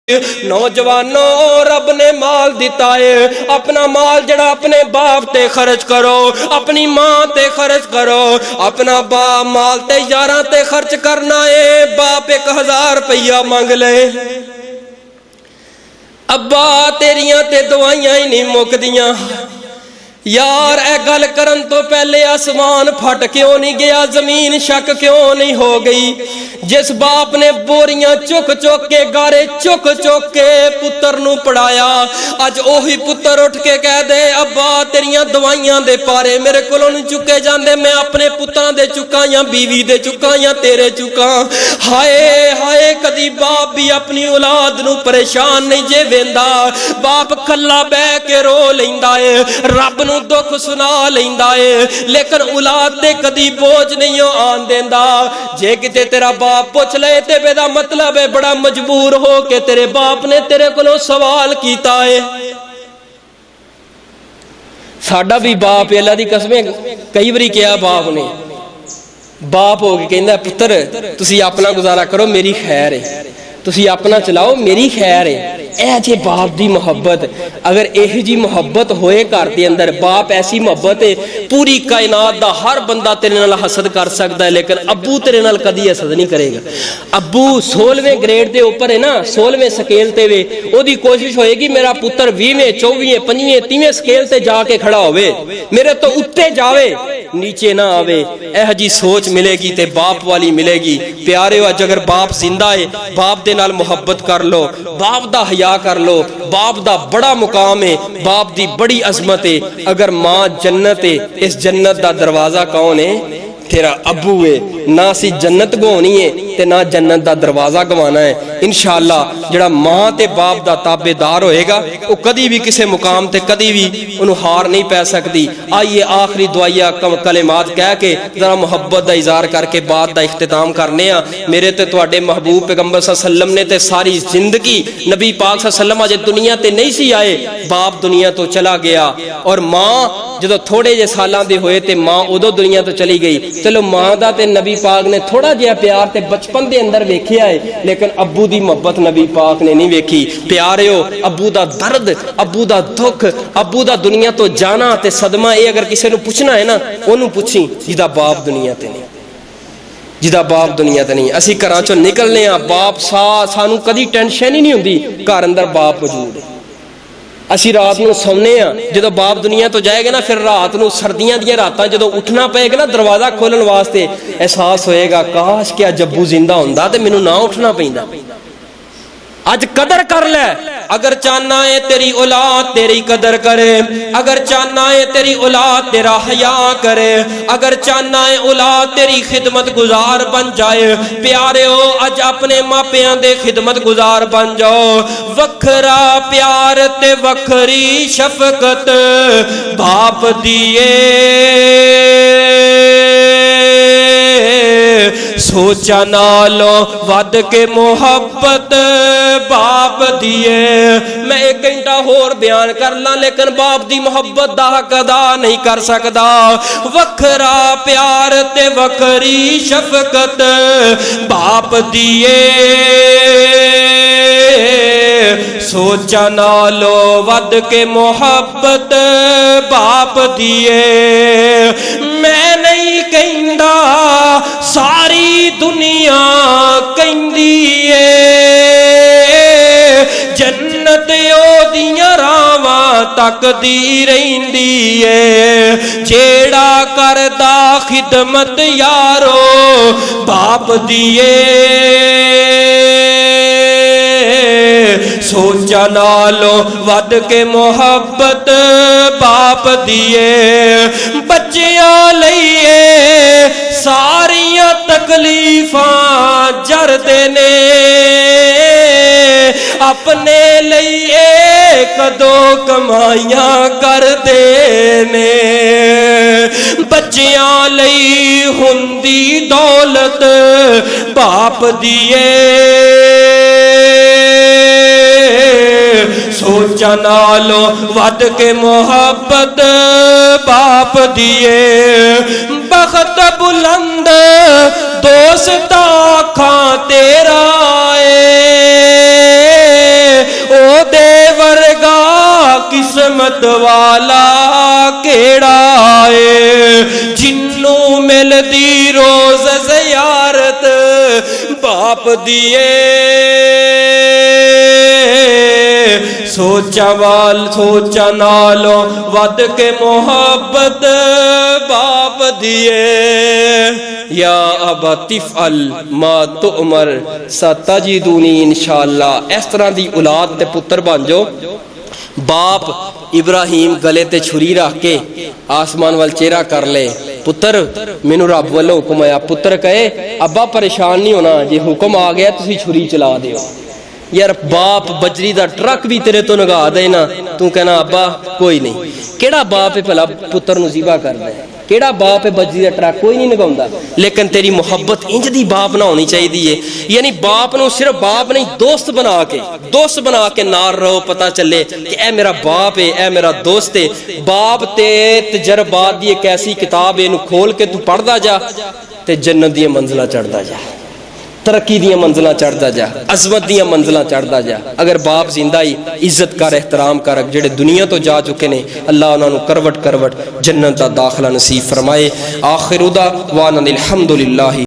नौजवानों रब ने माल दिता है, अपना माल जड़ा अपने बाप ते खर्च करो, अपनी मां ते खर्च करो। अपना बाप माल ते यारां ते खर्च करना है, बाप 1000 रुपया मंग ले, अब्बा तेरियां ते दवाइयां ही नहीं मुकदियां। यार ए गल करन तो पहले आसमान फट क्यों नहीं गया, जमीन शक क्यों नहीं हो गई? जिस बाप ने बोरियां चुक चुक के गारे चुक चुक के पुत्र नू पढ़ाया, अज ओही पुत्र उठ के कह दे अब्बा तेरियां दवाइयां दे पारे मेरे कोलों नहीं चुके जांदे, मैं अपने पुत्रां दे चुका या बीवी दे चुका या तेरे चुका। हाय हाय कदी बाप भी अपनी औलाद नू परेशान नहीं जे वेंदा, बाप कल्ला बह के रो लैंदा है, रब नू दुख सुना लैंदा है, लेकिन औलाद ते कदी बोझ नहीं आन देंदा। जे किते तेरा बाप पूछ ले ते बेदा मतलब है बड़ा मजबूर हो के तेरे बाप ने तेरे कोलों सवाल कीता है। साडा भी बाप अल्लाह दी कसम कई बारी कहा, बाप ने बाप हो के कहंदा पुत्र तुसी अपना गुजारा करो मेरी खैर है, तुसी अपना चलाओ मेरी खैर है। ए जे बाप दी मोहब्बत, अगर यही जी मोहब्बत होए घर दे अंदर, बाप ऐसी मोहब्बत है पूरी कायनात दा हर बंदा तेरे नाल हसद कर सकता है, लेकिन अब्बू तेरे नाल कदी हसद नहीं करेगा। अब्बू 16वें ग्रेड दे ऊपर है ना, 16वें स्केल ते वे, ओदी कोशिश होएगी मेरा पुत्र 20वें 24वें 25वें 30वें स्केल ते जाके खड़ा होवे, मेरे तो उत्ते जावे नीचे ना आवे। एह जी सोच मिलेगी ते बाप वाली मिलेगी। प्यारे अज अगर बाप जिंदा है, बाप दे नाल मोहब्बत कर लो, बाप दा हया कर लो, बाप दा बड़ा मुकाम है, बाप दी बड़ी अजमत है। अगर मां जन्नत है, इस जन्नत दा दरवाजा कौन है? तेरा अब्बू है। ना सी जन्नत गवानी है ते ना जन्नत दा दरवाजा गवाना है। इंशाअल्लाह जड़ा मां ते बाप दा ताबेदार होएगा वो कदी भी किसी मुकाम ते कदी भी उन्हें हार नहीं पै सकती। आइए आखिरी दुआया कलेमात कह के जरा मुहब्बत दा इज़हार करके बात दा इख्तिताम करने आ। मेरे ते तुहाडे महबूब पैगंबर सल्लल्लाहु अलैहि वसल्लम ने ते सारी जिंदगी नबी पाक सल्लल्लाहु अलैहि वसल्लम अजे दुनिया ते नहीं सी आए, बाप दुनिया तो चला गया और मां जो थोड़े जे सालां दे होए ते मां उदों दुनिया तो चली गई। चलो मां दा ते नबी पाक ने थोड़ा जिहा प्यार ते बचपन दे अंदर वेखिया है, लेकिन अब्बू दी मोहब्बत नबी पाक ने नहीं वेखी। प्यारिओ अब्बू दा दर्द, अब्बू दा दुख, अब्बू दा दुनिया तो जाना ते सदमा, ये अगर किसी नूं पुछना है ना ओनू पुछी जिहदा बाप दुनिया ते नहीं, जिहदा बाप दुनिया ते नहीं। असीं घरां चों निकलने आ, बाप सानू कदी टेंशन ही नहीं हुंदी, घर अंदर बाप मौजूद है। असी रात नूं सौने आ, जदों बाप दुनिया तो जाएगा ना, फिर रात नूं सर्दियां दी रातां जदों उठना पएगा ना दरवाजा खोलण वास्ते, एहसास होएगा काश क्या जब्बू जिंदा हुंदा ते मैनूं ना उठना पैंदा। अज कदर कर ले, अगर चाहना है तेरी औलाद तेरी कदर करे, अगर चाहना है तेरी औलाद तेरा हया करे, अगर चाहना है औलाद तेरी खिदमत गुजार बन जाए, प्यारे हो अज अपने मापियां दे खिदमत गुजार बन जाओ। वखरा प्यार ते वखरी शफकत बाप दिए, सोचा नालो वध के मोहब्बत बाप दिए। मैं एक घंटा होर बयान कर ला, लेकिन बाप दी मोहब्बत दा हक अदा नहीं कर सकदा। वखरा प्यार ते वखरी शफकत बाप दिए, सोचा नालो वध के मोहब्बत बाप दिए। मैं नहीं कहंदा सारी दुनिया कहंदी है, जन्नत ओदियां रावां तकदी रहिंदी है। जेड़ा करदा खिदमत यारो बाप दिए, सोचा नालो वध के मोहब्बत बाप दिए। बच्चियां लईए सारियां तकलीफां जरदे ने, अपने लईए कदों कमाइयां करदे ने। बच्चियां लई हुंदी दौलत बाप दिए, सोचा नालो वध के मोहब्बत बाप दिए। बख्त बुलंद दोस्त आखां तेरा है, قسمت والا کیڑا ہے جنوں ملدی روز زیارت باپ دیے سوچا نالوں ود کے محبت باپ دیے یا ابا تفعل ما تؤمر ستجدونی انشاءاللہ. اس طرح دی اولاد تے پتر بن جو. باپ ابراہیم گلے تے چھری رکھ کے آسمان وال چہرہ کر لے پتر مینوں رب والوں حکم آیا. پتر کہے ابا پریشان نہیں ہونا جی حکم آ گیا تسی چھری چلا دیو. یار باپ بجری دا ٹرک بھی تیرے تو نگا دے نا تو کہنا ابا کوئی نہیں. کیڑا باپ ہے بھلا پتر نو ذبح کر دے؟ کیڑا باپ ہے بجری دا ٹرک؟ کوئی نہیں نگاوندا. لیکن تیری محبت انج دی باپ نہ ہونی چاہیے. یعنی باپ نو صرف باپ نہیں دوست بنا کے نال رہو. پتہ چلے کہ اے میرا باپ ہے اے میرا دوست ہے. باپ تے تجربات دی ایک ایسی کتاب ہے نو کھول کے تو پڑھدا جا تے جنت دی منزلاں چڑھدا جا, ترقی دیاں منزلاں چڑھدا جا, عظمت دیاں منزلاں چڑھدا جا. اگر باپ زندہ ہی عزت کر احترام کر. جڑے دنیا تو جا چکے نے اللہ انہاں نو کروٹ جنت دا داخلہ نصیب فرمائے. آخر دعوانا الحمدللہ.